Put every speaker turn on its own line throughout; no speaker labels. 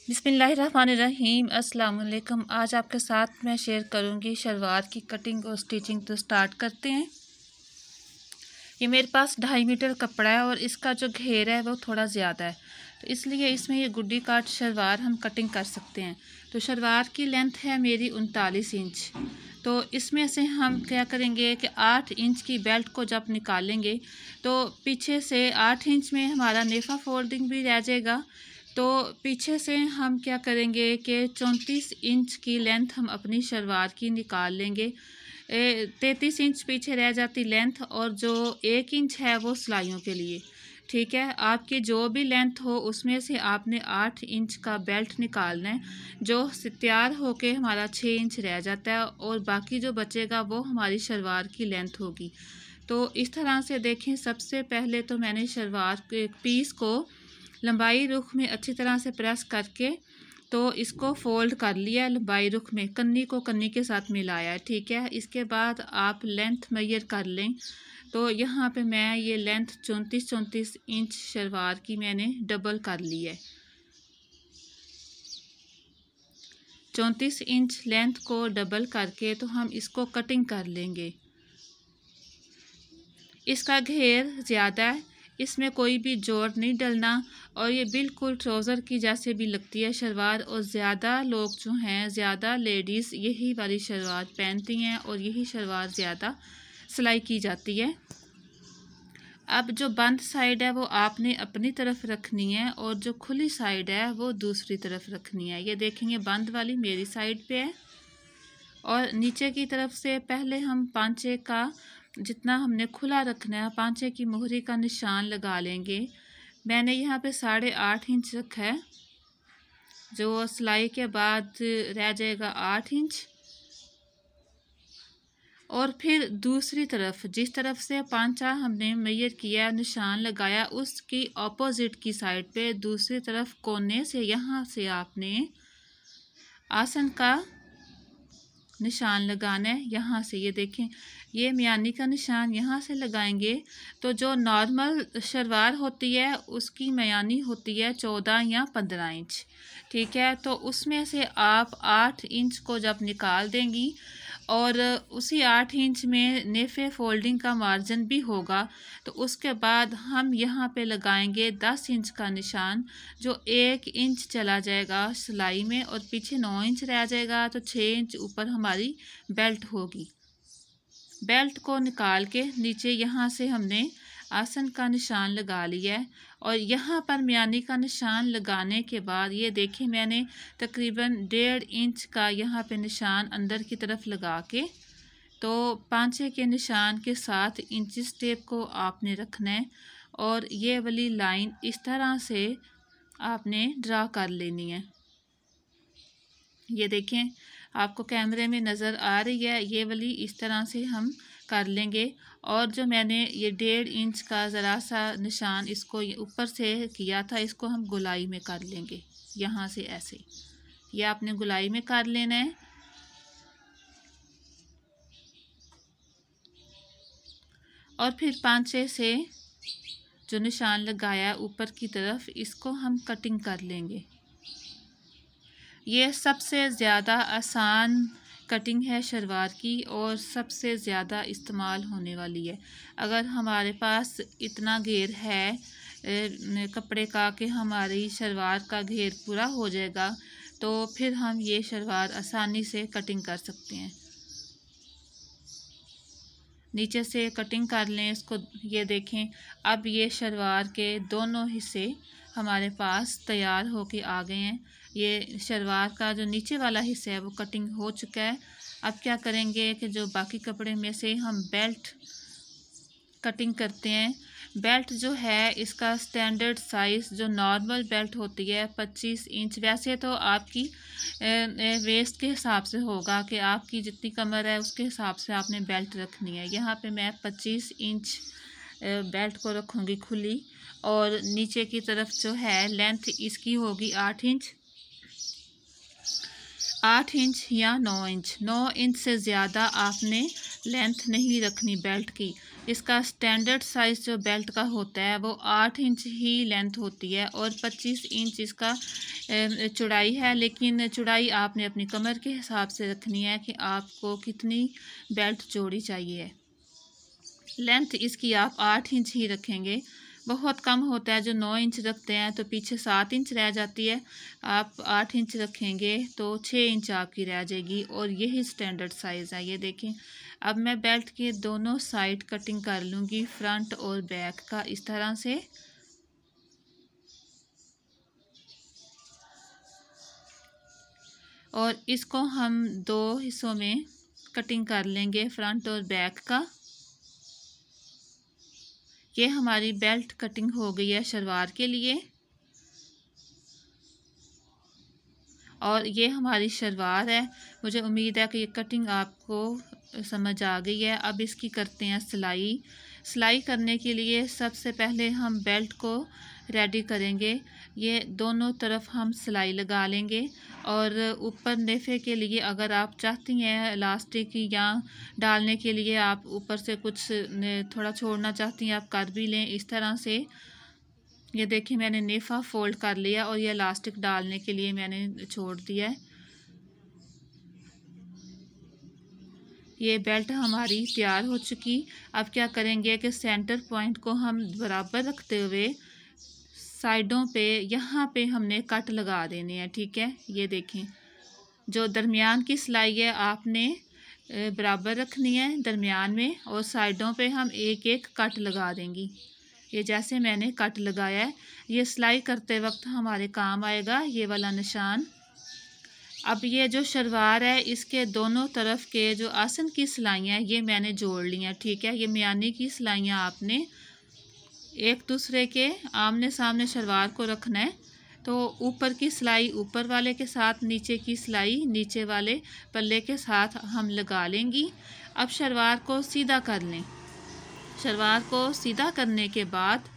बिस्मिल्लाहिर्रहमानिर्रहीम। अस्सलाम वालेकुम। आज आपके साथ मैं शेयर करूंगी शलवार की कटिंग और स्टिचिंग। तो स्टार्ट करते हैं। ये मेरे पास 2.5 मीटर कपड़ा है और इसका जो घेर है वो थोड़ा ज़्यादा है, तो इसलिए इसमें ये गुड्डी काट शलवार हम कटिंग कर सकते हैं। तो शलवार की लेंथ है मेरी 39 इंच। तो इसमें से हम क्या करेंगे कि 8 इंच की बेल्ट को जब निकालेंगे तो पीछे से 8 इंच में हमारा नेफा फोल्डिंग भी रह जाएगा। तो पीछे से हम क्या करेंगे कि 34 इंच की लेंथ हम अपनी शलवार की निकाल लेंगे। 33 इंच पीछे रह जाती लेंथ, और जो 1 इंच है वो सिलाइयों के लिए। ठीक है, आपकी जो भी लेंथ हो उसमें से आपने 8 इंच का बेल्ट निकालना है, जो तैयार होके हमारा 6 इंच रह जाता है, और बाकी जो बचेगा वो हमारी शलवार की लेंथ होगी। तो इस तरह से देखें, सबसे पहले तो मैंने शलवार के पीस को लंबाई रुख में अच्छी तरह से प्रेस करके तो इसको फोल्ड कर लिया। लंबाई रुख में कन्नी को कन्नी के साथ मिलाया है। ठीक है, इसके बाद आप लेंथ मेजर कर लें। तो यहाँ पे मैं ये लेंथ 34 इंच शलवार की मैंने डबल कर ली है। 34 इंच लेंथ को डबल करके तो हम इसको कटिंग कर लेंगे। इसका घेर ज़्यादा है, इसमें कोई भी जोड़ नहीं डलना, और ये बिल्कुल ट्राउज़र की जैसे भी लगती है शलवार। और ज़्यादा लोग जो हैं, ज़्यादा लेडीज़ यही वाली शलवार पहनती हैं और यही शलवार ज़्यादा सिलाई की जाती है। अब जो बंद साइड है वो आपने अपनी तरफ रखनी है, और जो खुली साइड है वो दूसरी तरफ रखनी है। ये देखेंगे, बंद वाली मेरी साइड पे है, और नीचे की तरफ से पहले हम पांचे का जितना हमने खुला रखना है, पांचे की मोहरी का निशान लगा लेंगे। मैंने यहाँ पे 8.5 इंच रखा है, जो सिलाई के बाद रह जाएगा 8 इंच। और फिर दूसरी तरफ जिस तरफ से पांचा हमने मेजर किया, निशान लगाया, उसकी ऑपोजिट की साइड पे दूसरी तरफ कोने से यहाँ से आपने आसन का निशान लगाना है। यहाँ से ये देखें, ये मियानी का निशान यहाँ से लगाएंगे तो जो नॉर्मल शलवार होती है उसकी मियानी होती है 14 या 15 इंच। ठीक है, तो उसमें से आप 8 इंच को जब निकाल देंगी, और उसी 8 इंच में नेफे फोल्डिंग का मार्जिन भी होगा, तो उसके बाद हम यहाँ पे लगाएंगे 10 इंच का निशान, जो 1 इंच चला जाएगा सिलाई में, और पीछे 9 इंच रह जाएगा। तो 6 इंच ऊपर हमारी बेल्ट होगी। बेल्ट को निकाल के नीचे यहाँ से हमने आसन का निशान लगा लिया है, और यहाँ पर मियानी का निशान लगाने के बाद ये देखें, मैंने तकरीबन 1.5 इंच का यहाँ पे निशान अंदर की तरफ लगा के, तो पांचे के निशान के साथ इंचिस टेप को आपने रखना है, और ये वाली लाइन इस तरह से आपने ड्रा कर लेनी है। ये देखें, आपको कैमरे में नज़र आ रही है, ये वाली इस तरह से हम कर लेंगे। और जो मैंने ये 1.5 इंच का ज़रा सा निशान इसको ऊपर से किया था, इसको हम गोलाई में कर लेंगे। यहाँ से ऐसे ये आपने गोलाई में कर लेना है। और फिर पांचे से जो निशान लगाया ऊपर की तरफ, इसको हम कटिंग कर लेंगे। ये सबसे ज़्यादा आसान कटिंग है शलवार की, और सबसे ज़्यादा इस्तेमाल होने वाली है। अगर हमारे पास इतना घेर है कपड़े का कि हमारी शलवार का घेर पूरा हो जाएगा, तो फिर हम ये शलवार आसानी से कटिंग कर सकते हैं। नीचे से कटिंग कर लें इसको। ये देखें, अब ये शलवार के दोनों हिस्से हमारे पास तैयार होके आ गए हैं। ये शलवार का जो नीचे वाला हिस्सा है वो कटिंग हो चुका है। अब क्या करेंगे कि जो बाकी कपड़े में से हम बेल्ट कटिंग करते हैं। बेल्ट जो है इसका स्टैंडर्ड साइज़ जो नॉर्मल बेल्ट होती है 25 इंच। वैसे तो आपकी वेस्ट के हिसाब से होगा कि आपकी जितनी कमर है उसके हिसाब से आपने बेल्ट रखनी है। यहाँ पे मैं 25 इंच बेल्ट को रखूँगी खुली, और नीचे की तरफ जो है लेंथ इसकी होगी 8 इंच। 8 इंच या 9 इंच। 9 इंच से ज़्यादा आपने लेंथ नहीं रखनी बेल्ट की। इसका स्टैंडर्ड साइज़ जो बेल्ट का होता है वो 8 इंच ही लेंथ होती है और 25 इंच इसका चौड़ाई है। लेकिन चौड़ाई आपने अपनी कमर के हिसाब से रखनी है कि आपको कितनी बेल्ट चौड़ी चाहिए। लेंथ इसकी आप 8 इंच ही रखेंगे। बहुत कम होता है जो 9 इंच रखते हैं तो पीछे 7 इंच रह जाती है। आप 8 इंच रखेंगे तो 6 इंच आपकी रह जाएगी और यही स्टैंडर्ड साइज़ है। ये देखें, अब मैं बेल्ट के दोनों साइड कटिंग कर लूँगी, फ्रंट और बैक का, इस तरह से। और इसको हम 2 हिस्सों में कटिंग कर लेंगे, फ्रंट और बैक का। ये हमारी बेल्ट कटिंग हो गई है शलवार के लिए और ये हमारी शलवार है। मुझे उम्मीद है कि ये कटिंग आपको समझ आ गई है। अब इसकी करते हैं सिलाई। सिलाई करने के लिए सबसे पहले हम बेल्ट को रेडी करेंगे। ये दोनों तरफ हम सिलाई लगा लेंगे और ऊपर नेफे के लिए अगर आप चाहती हैं इलास्टिक या डालने के लिए आप ऊपर से कुछ थोड़ा छोड़ना चाहती हैं आप कर भी लें इस तरह से। ये देखिए मैंने नेफा फोल्ड कर लिया और ये इलास्टिक डालने के लिए मैंने छोड़ दिया है। ये बेल्ट हमारी तैयार हो चुकी। अब क्या करेंगे कि सेंटर पॉइंट को हम बराबर रखते हुए साइडों पे यहाँ पे हमने कट लगा देने हैं, ठीक है। ये देखें, जो दरमियान की सिलाई है आपने बराबर रखनी है दरमियान में और साइडों पे हम एक एक कट लगा देंगी। ये जैसे मैंने कट लगाया है, ये सिलाई करते वक्त हमारे काम आएगा ये वाला निशान। अब ये जो शलवार है इसके दोनों तरफ के जो आसन की सिलाइयाँ ये मैंने जोड़ ली हैं, ठीक है। ये मियानी की सिलाइयाँ आपने एक दूसरे के आमने सामने शलवार को रखना है। तो ऊपर की सिलाई ऊपर वाले के साथ, नीचे की सिलाई नीचे वाले पल्ले के साथ हम लगा लेंगी। अब शलवार को सीधा कर लें। शलवार को सीधा करने के बाद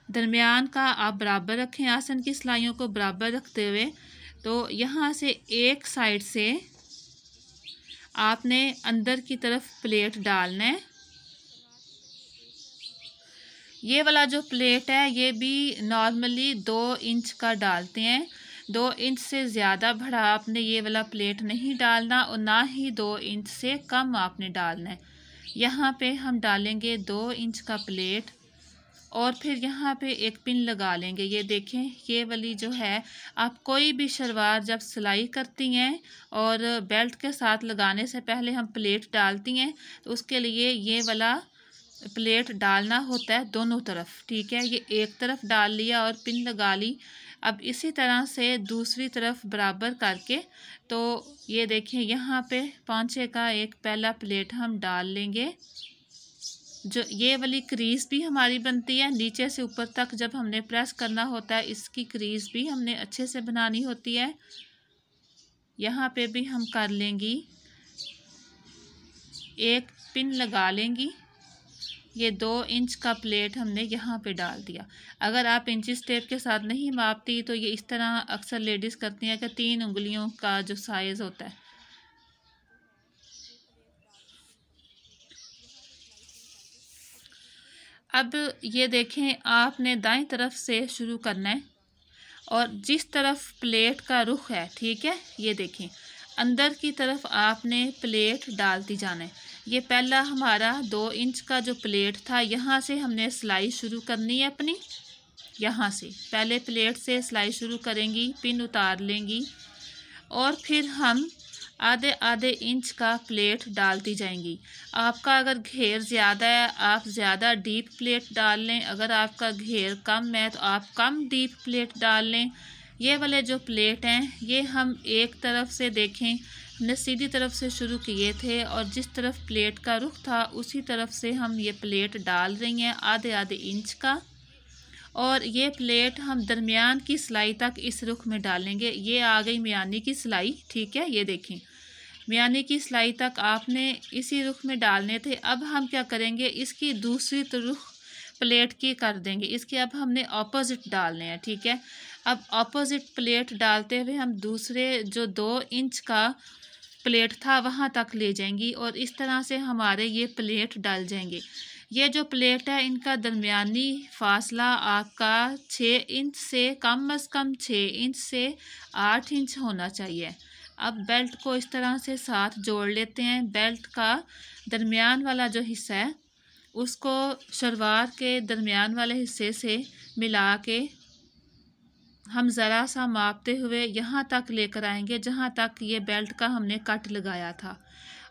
दरमियान का आप बराबर रखें, आसन की सिलाइयों को बराबर रखते हुए। तो यहाँ से एक साइड से आपने अंदर की तरफ प्लेट डालना है। ये वाला जो प्लेट है ये भी नॉर्मली 2 इंच का डालते हैं। 2 इंच से ज़्यादा बड़ा आपने ये वाला प्लेट नहीं डालना और ना ही 2 इंच से कम आपने डालना है। यहाँ पे हम डालेंगे 2 इंच का प्लेट और फिर यहाँ पे एक पिन लगा लेंगे। ये देखें, ये वाली जो है, आप कोई भी शलवार जब सिलाई करती हैं और बेल्ट के साथ लगाने से पहले हम प्लेट डालती हैं तो उसके लिए ये वाला प्लेट डालना होता है दोनों तरफ, ठीक है। ये एक तरफ डाल लिया और पिन लगा ली। अब इसी तरह से दूसरी तरफ बराबर करके, तो ये देखें यहाँ पे 5 का एक पहला प्लेट हम डाल लेंगे। जो ये वाली क्रीज भी हमारी बनती है नीचे से ऊपर तक, जब हमने प्रेस करना होता है इसकी क्रीज भी हमने अच्छे से बनानी होती है। यहाँ पे भी हम कर लेंगी, एक पिन लगा लेंगी। ये 2 इंच का प्लेट हमने यहाँ पे डाल दिया। अगर आप इंचिस टेप के साथ नहीं मापती तो ये इस तरह अक्सर लेडीज़ करती हैं कि 3 उंगलियों का जो साइज़ होता है। अब ये देखें, आपने दाईं तरफ से शुरू करना है और जिस तरफ प्लेट का रुख है, ठीक है, ये देखें अंदर की तरफ आपने प्लेट डालती जाना है। ये पहला हमारा 2 इंच का जो प्लेट था, यहाँ से हमने सिलाई शुरू करनी है अपनी। यहाँ से पहले प्लेट से सिलाई शुरू करेंगी, पिन उतार लेंगी और फिर हम आधे आधे इंच का प्लेट डालती जाएंगी। आपका अगर घेर ज़्यादा है आप ज़्यादा डीप प्लेट डाल लें, अगर आपका घेर कम है तो आप कम डीप प्लेट डाल लें। ये वाले जो प्लेट हैं ये हम एक तरफ से देखें, हमने सीधी तरफ से शुरू किए थे और जिस तरफ प्लेट का रुख था उसी तरफ से हम ये प्लेट डाल रही हैं आधे आधे इंच का। और ये प्लेट हम दरमियान की सिलाई तक इस रुख में डालेंगे। ये आ गई मियानी की सिलाई, ठीक है। ये देखें मियानी की सिलाई तक आपने इसी रुख में डालने थे। अब हम क्या करेंगे, इसकी दूसरी रुख प्लेट की कर देंगे। इसके अब हमने ऑपोजिट डालने हैं, ठीक है। अब ऑपोजिट प्लेट डालते हुए हम दूसरे जो 2 इंच का प्लेट था वहाँ तक ले जाएंगी और इस तरह से हमारे ये प्लेट डल जाएंगे। ये जो प्लेट है इनका दरमियानी फासला आपका 6 इंच से कम अज़ कम 6 इंच से 8 इंच होना चाहिए। अब बेल्ट को इस तरह से साथ जोड़ लेते हैं। बेल्ट का दरमियान वाला जो हिस्सा है उसको शलवार के दरमियान वाले हिस्से से मिला के हम ज़रा सा मापते हुए यहाँ तक लेकर आएंगे जहाँ तक ये बेल्ट का हमने कट लगाया था,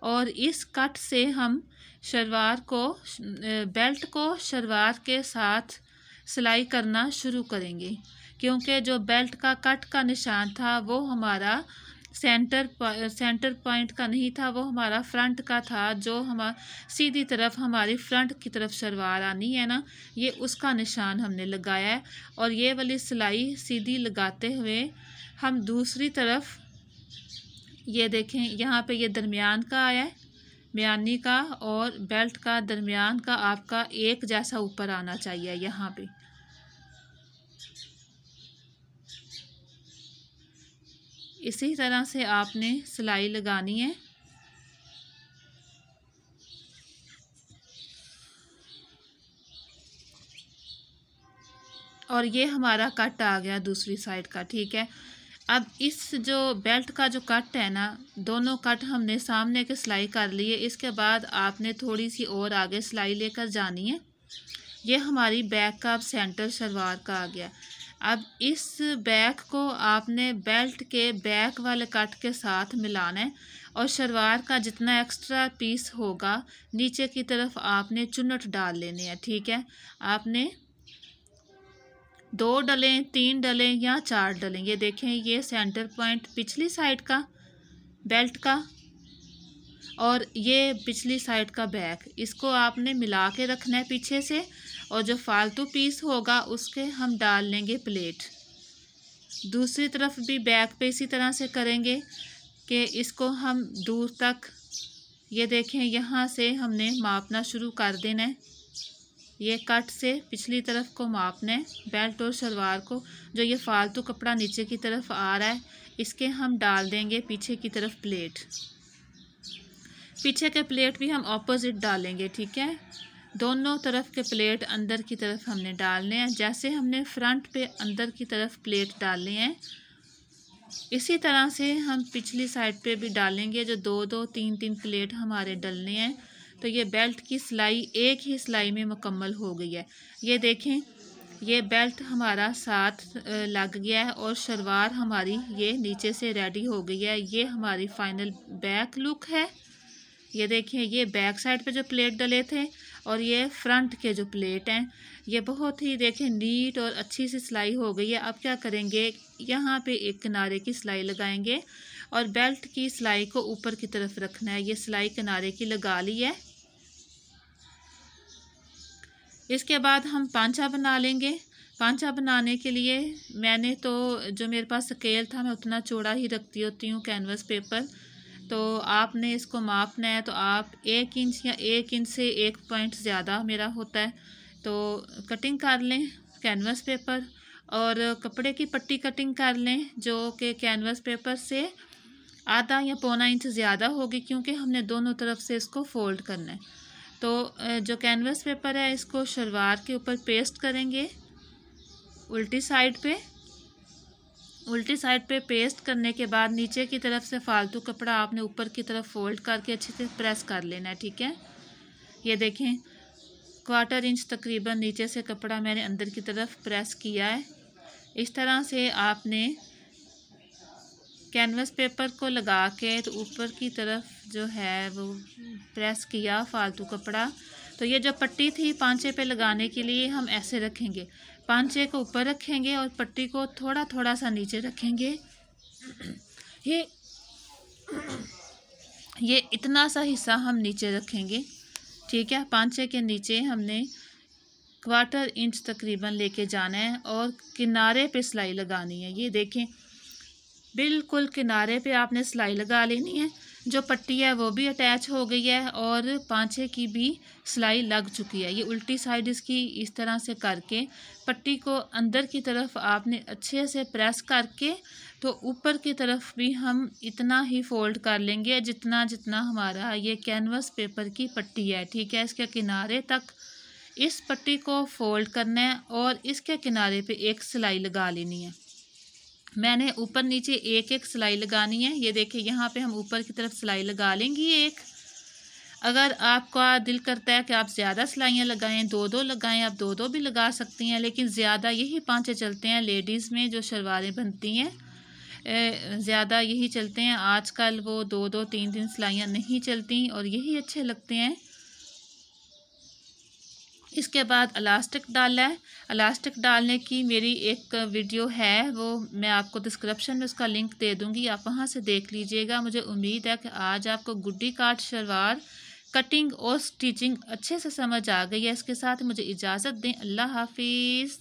और इस कट से हम शलवार को बेल्ट को शलवार के साथ सिलाई करना शुरू करेंगे, क्योंकि जो बेल्ट का कट का निशान था वो हमारा सेंटर पॉइंट का नहीं था, वो हमारा फ्रंट का था। जो हमारा सीधी तरफ हमारी फ्रंट की तरफ शलवार आनी है ना, ये उसका निशान हमने लगाया है। और ये वाली सिलाई सीधी लगाते हुए हम दूसरी तरफ ये देखें, यहाँ पे ये दरमियान का आया है, म्यानी का और बेल्ट का दरमियान का आपका एक जैसा ऊपर आना चाहिए। यहाँ पे इसी तरह से आपने सिलाई लगानी है। और ये हमारा कट आ गया दूसरी साइड का, ठीक है। अब इस जो बेल्ट का जो कट है ना, दोनों कट हमने सामने के सिलाई कर लिए। इसके बाद आपने थोड़ी सी और आगे सिलाई लेकर जानी है। ये हमारी बैक का अब सेंटर शलवार का आ गया। अब इस बैक को आपने बेल्ट के बैक वाले कट के साथ मिलाना है और शलवार का जितना एक्स्ट्रा पीस होगा नीचे की तरफ आपने चुन्नट डाल लेने हैं, ठीक है। आपने 2 डलें, 3 डलें या 4 डलें। ये देखें, ये सेंटर पॉइंट पिछली साइड का बेल्ट का और ये पिछली साइड का बैक, इसको आपने मिला के रखना है पीछे से। और जो फालतू पीस होगा उसके हम डाल लेंगे प्लेट। दूसरी तरफ भी बैक पे इसी तरह से करेंगे कि इसको हम दूर तक, ये देखें, यहाँ से हमने मापना शुरू कर देना है। ये कट से पिछली तरफ को मापना है बेल्ट और शलवार को। जो ये फालतू कपड़ा नीचे की तरफ आ रहा है इसके हम डाल देंगे पीछे की तरफ प्लेट। पीछे के प्लेट भी हम ऑपोजिट डालेंगे, ठीक है। दोनों तरफ के प्लेट अंदर की तरफ हमने डालने हैं, जैसे हमने फ्रंट पे अंदर की तरफ प्लेट डालने हैं इसी तरह से हम पिछली साइड पे भी डालेंगे। जो 2-2, 3-3 प्लेट हमारे डलने हैं। तो ये बेल्ट की सिलाई एक ही सिलाई में मुकम्मल हो गई है। ये देखें, ये बेल्ट हमारा साथ लग गया है और शलवार हमारी ये नीचे से रेडी हो गई है। ये हमारी फाइनल बैक लुक है। ये देखें, ये बैक साइड पे जो प्लेट डले थे और ये फ्रंट के जो प्लेट हैं, ये बहुत ही देखें नीट और अच्छी सी सिलाई हो गई है। अब क्या करेंगे, यहाँ पे एक किनारे की सिलाई लगाएंगे और बेल्ट की सिलाई को ऊपर की तरफ रखना है। ये सिलाई किनारे की लगा ली है। इसके बाद हम पांचा बना लेंगे। पांचा बनाने के लिए मैंने तो जो मेरे पास स्केल था मैं उतना चौड़ा ही रखती होती हूँ कैनवस पेपर। तो आपने इसको मापना है तो आप 1 इंच या 1 इंच से 1 पॉइंट ज़्यादा मेरा होता है तो कटिंग कर लें कैनवस पेपर, और कपड़े की पट्टी कटिंग कर लें जो कि कैनवस पेपर से आधा या पौना इंच ज़्यादा होगी, क्योंकि हमने दोनों तरफ से इसको फोल्ड करना है। तो जो कैनवस पेपर है इसको शलवार के ऊपर पेस्ट करेंगे उल्टी साइड पे पेस्ट करने के बाद नीचे की तरफ से फालतू कपड़ा आपने ऊपर की तरफ फोल्ड करके अच्छे से प्रेस कर लेना है, ठीक है। ये देखें, 1/4 इंच तकरीबन नीचे से कपड़ा मैंने अंदर की तरफ प्रेस किया है। इस तरह से आपने कैनवस पेपर को लगा के तो ऊपर की तरफ जो है वो प्रेस किया फालतू कपड़ा। तो ये जो पट्टी थी पांचे पे लगाने के लिए हम ऐसे रखेंगे, पांचे को ऊपर रखेंगे और पट्टी को थोड़ा थोड़ा सा नीचे रखेंगे। ये इतना सा हिस्सा हम नीचे रखेंगे, ठीक है। पांचे के नीचे हमने 1/4 इंच तकरीबन लेके जाना है और किनारे पे सिलाई लगानी है। ये देखें, बिल्कुल किनारे पे आपने सिलाई लगा लेनी है जो पट्टी है वो भी अटैच हो गई है और पांचे की भी सिलाई लग चुकी है। ये उल्टी साइड इसकी इस तरह से करके पट्टी को अंदर की तरफ आपने अच्छे से प्रेस करके तो ऊपर की तरफ भी हम इतना ही फोल्ड कर लेंगे जितना जितना हमारा ये कैनवस पेपर की पट्टी है। ठीक है, इसके किनारे तक इस पट्टी को फोल्ड करना है और इसके किनारे पे एक सिलाई लगा लेनी है। मैंने ऊपर नीचे एक एक सिलाई लगानी है। ये देखिए यहाँ पे हम ऊपर की तरफ सिलाई लगा लेंगी एक। अगर आपका दिल करता है कि आप ज़्यादा सिलाइयाँ लगाएं, दो दो लगाएं, आप दो दो भी लगा सकती हैं, लेकिन ज़्यादा यही पांचे चलते हैं लेडीज़ में जो शलवारें बनती हैं, ज़्यादा यही चलते हैं। आजकल वो दो दो तीन तीन सिलाइयाँ नहीं चलती और यही अच्छे लगते हैं। इसके बाद इलास्टिक डालना है। इलास्टिक डालने की मेरी एक वीडियो है, वो मैं आपको डिस्क्रिप्शन में उसका लिंक दे दूँगी, आप वहाँ से देख लीजिएगा। मुझे उम्मीद है कि आज आपको गुड्डी काट शलवार कटिंग और स्टिचिंग अच्छे से समझ आ गई है। इसके साथ मुझे इजाज़त दें। अल्लाह हाफिज़।